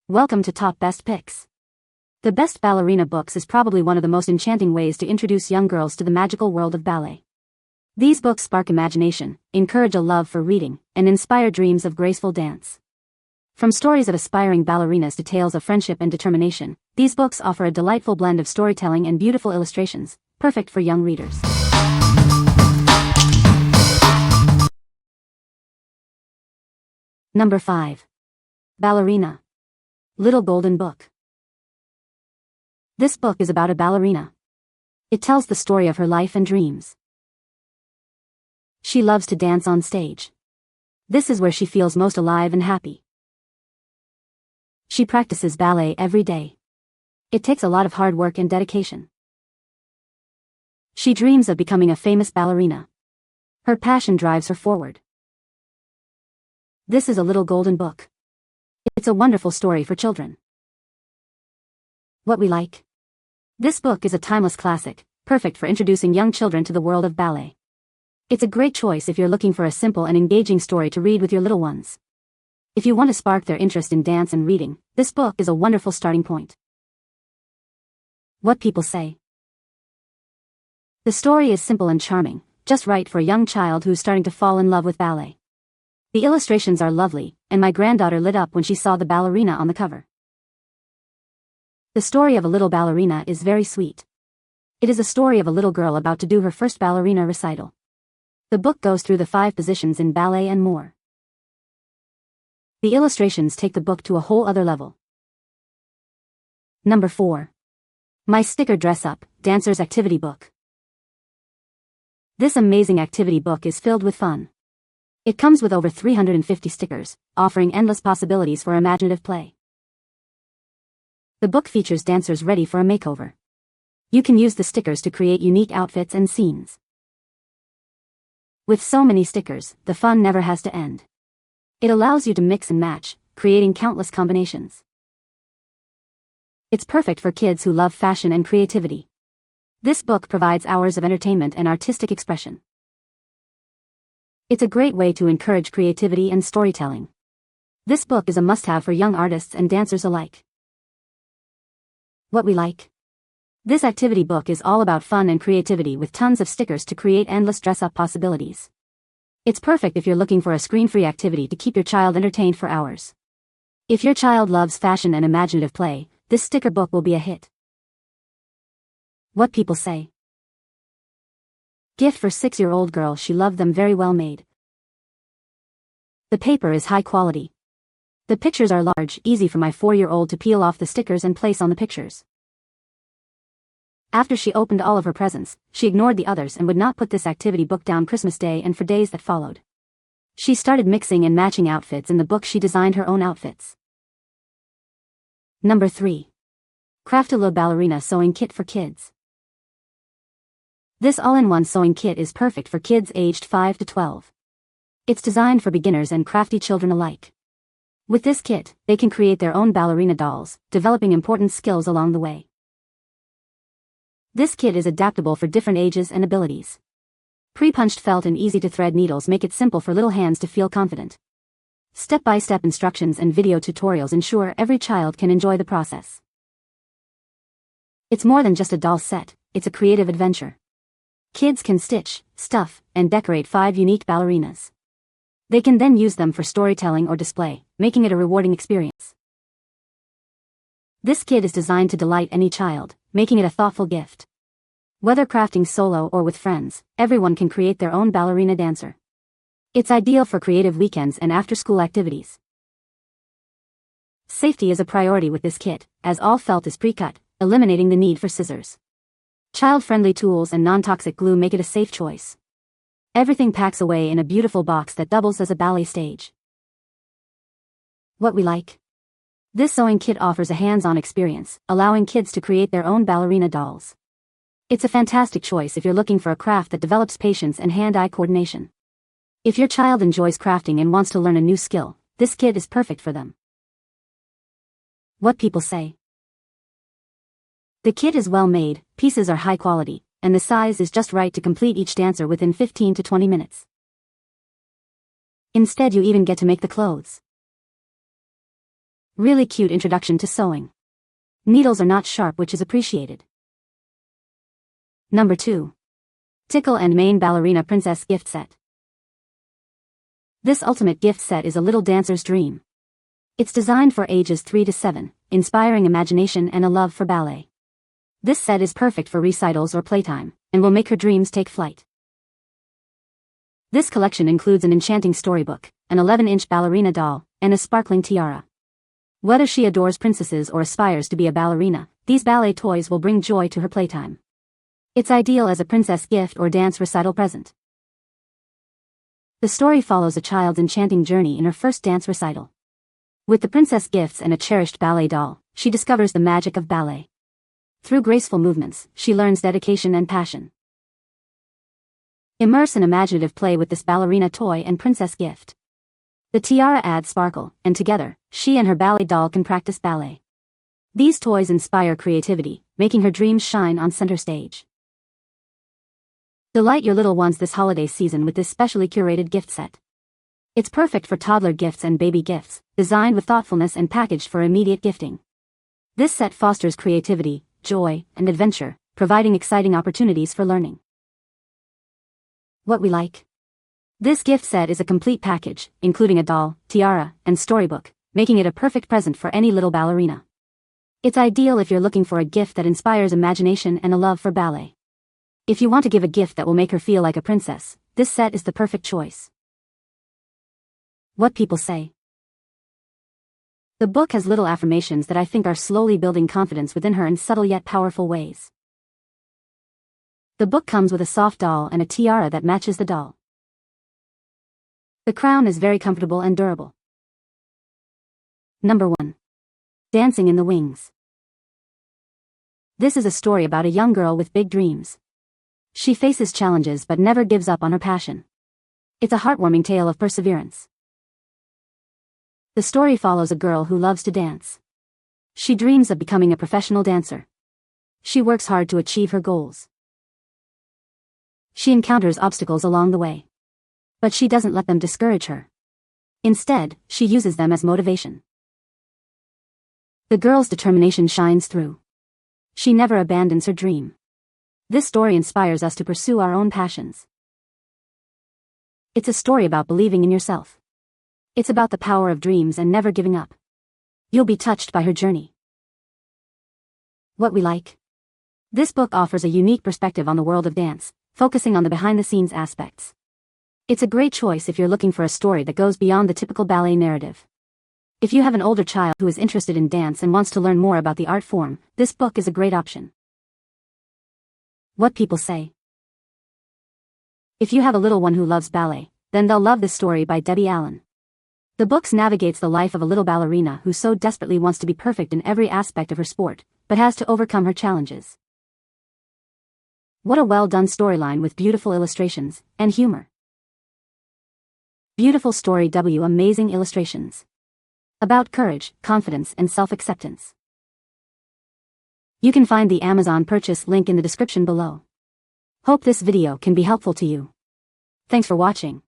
Welcome to Top Best Picks. The Best Ballerina Books is probably one of the most enchanting ways to introduce young girls to the magical world of ballet. These books spark imagination, encourage a love for reading, and inspire dreams of graceful dance. From stories of aspiring ballerinas to tales of friendship and determination, these books offer a delightful blend of storytelling and beautiful illustrations, perfect for young readers. Number 5. Ballerina. Little Golden Book. This book is about a ballerina. It tells the story of her life and dreams. She loves to dance on stage. This is where she feels most alive and happy. She practices ballet every day. It takes a lot of hard work and dedication. She dreams of becoming a famous ballerina. Her passion drives her forward. This is a Little Golden Book. It's a wonderful story for children. What we like. This book is a timeless classic, perfect for introducing young children to the world of ballet. It's a great choice if you're looking for a simple and engaging story to read with your little ones. If you want to spark their interest in dance and reading, this book is a wonderful starting point. What people say. The story is simple and charming, just right for a young child who's starting to fall in love with ballet. The illustrations are lovely, and my granddaughter lit up when she saw the ballerina on the cover. The story of a little ballerina is very sweet. It is a story of a little girl about to do her first ballerina recital. The book goes through the 5 positions in ballet and more. The illustrations take the book to a whole other level. Number 4. My Sticker Dress Up, Dancer's Activity Book. This amazing activity book is filled with fun. It comes with over 350 stickers, offering endless possibilities for imaginative play. The book features dancers ready for a makeover. You can use the stickers to create unique outfits and scenes. With so many stickers, the fun never has to end. It allows you to mix and match, creating countless combinations. It's perfect for kids who love fashion and creativity. This book provides hours of entertainment and artistic expression. It's a great way to encourage creativity and storytelling. This book is a must-have for young artists and dancers alike. What we like. This activity book is all about fun and creativity with tons of stickers to create endless dress-up possibilities. It's perfect if you're looking for a screen-free activity to keep your child entertained for hours. If your child loves fashion and imaginative play, this sticker book will be a hit. What people say. Gift for 6-year-old girl, she loved them, very well made. The paper is high quality. The pictures are large, easy for my 4-year-old to peel off the stickers and place on the pictures. After she opened all of her presents, she ignored the others and would not put this activity book down Christmas Day and for days that followed. She started mixing and matching outfits. In the book she designed her own outfits. Number 3. CRAFTILOO Ballerina Sewing Kit for Kids. This all-in-one sewing kit is perfect for kids aged 5 to 12. It's designed for beginners and crafty children alike. With this kit, they can create their own ballerina dolls, developing important skills along the way. This kit is adaptable for different ages and abilities. Pre-punched felt and easy-to-thread needles make it simple for little hands to feel confident. Step-by-step instructions and video tutorials ensure every child can enjoy the process. It's more than just a doll set, it's a creative adventure. Kids can stitch, stuff, and decorate 5 unique ballerinas. They can then use them for storytelling or display, making it a rewarding experience. This kit is designed to delight any child, making it a thoughtful gift. Whether crafting solo or with friends, everyone can create their own ballerina dancer. It's ideal for creative weekends and after-school activities. Safety is a priority with this kit, as all felt is pre-cut, eliminating the need for scissors. Child-friendly tools and non-toxic glue make it a safe choice. Everything packs away in a beautiful box that doubles as a ballet stage. What we like. This sewing kit offers a hands-on experience, allowing kids to create their own ballerina dolls. It's a fantastic choice if you're looking for a craft that develops patience and hand-eye coordination. If your child enjoys crafting and wants to learn a new skill, this kit is perfect for them. What people say. The kit is well made, pieces are high quality, and the size is just right to complete each dancer within 15 to 20 minutes. Instead, you even get to make the clothes. Really cute introduction to sewing. Needles are not sharp, which is appreciated. Number 2. Tickle and Main Ballerina Princess Gift Set. This ultimate gift set is a little dancer's dream. It's designed for ages 3 to 7, inspiring imagination and a love for ballet. This set is perfect for recitals or playtime, and will make her dreams take flight. This collection includes an enchanting storybook, an 11-inch ballerina doll, and a sparkling tiara. Whether she adores princesses or aspires to be a ballerina, these ballet toys will bring joy to her playtime. It's ideal as a princess gift or dance recital present. The story follows a child's enchanting journey in her first dance recital. With the princess gifts and a cherished ballet doll, she discovers the magic of ballet. Through graceful movements, she learns dedication and passion. Immerse in imaginative play with this ballerina toy and princess gift. The tiara adds sparkle, and together, she and her ballet doll can practice ballet. These toys inspire creativity, making her dreams shine on center stage. Delight your little ones this holiday season with this specially curated gift set. It's perfect for toddler gifts and baby gifts, designed with thoughtfulness and packaged for immediate gifting. This set fosters creativity, joy, and adventure, providing exciting opportunities for learning. What we like. This gift set is a complete package, including a doll, tiara, and storybook, making it a perfect present for any little ballerina. It's ideal if you're looking for a gift that inspires imagination and a love for ballet. If you want to give a gift that will make her feel like a princess, this set is the perfect choice. What people say. The book has little affirmations that I think are slowly building confidence within her in subtle yet powerful ways. The book comes with a soft doll and a tiara that matches the doll. The crown is very comfortable and durable. Number 1. Dancing in the Wings. This is a story about a young girl with big dreams. She faces challenges but never gives up on her passion. It's a heartwarming tale of perseverance. The story follows a girl who loves to dance. She dreams of becoming a professional dancer. She works hard to achieve her goals. She encounters obstacles along the way. But she doesn't let them discourage her. Instead, she uses them as motivation. The girl's determination shines through. She never abandons her dream. This story inspires us to pursue our own passions. It's a story about believing in yourself. It's about the power of dreams and never giving up. You'll be touched by her journey. What we like. This book offers a unique perspective on the world of dance, focusing on the behind-the-scenes aspects. It's a great choice if you're looking for a story that goes beyond the typical ballet narrative. If you have an older child who is interested in dance and wants to learn more about the art form, this book is a great option. What people say. If you have a little one who loves ballet, then they'll love this story by Debbie Allen. The book navigates the life of a little ballerina who so desperately wants to be perfect in every aspect of her sport, but has to overcome her challenges. What a well-done storyline with beautiful illustrations and humor. Beautiful story. Amazing illustrations. About courage, confidence, and self-acceptance. You can find the Amazon purchase link in the description below. Hope this video can be helpful to you. Thanks for watching.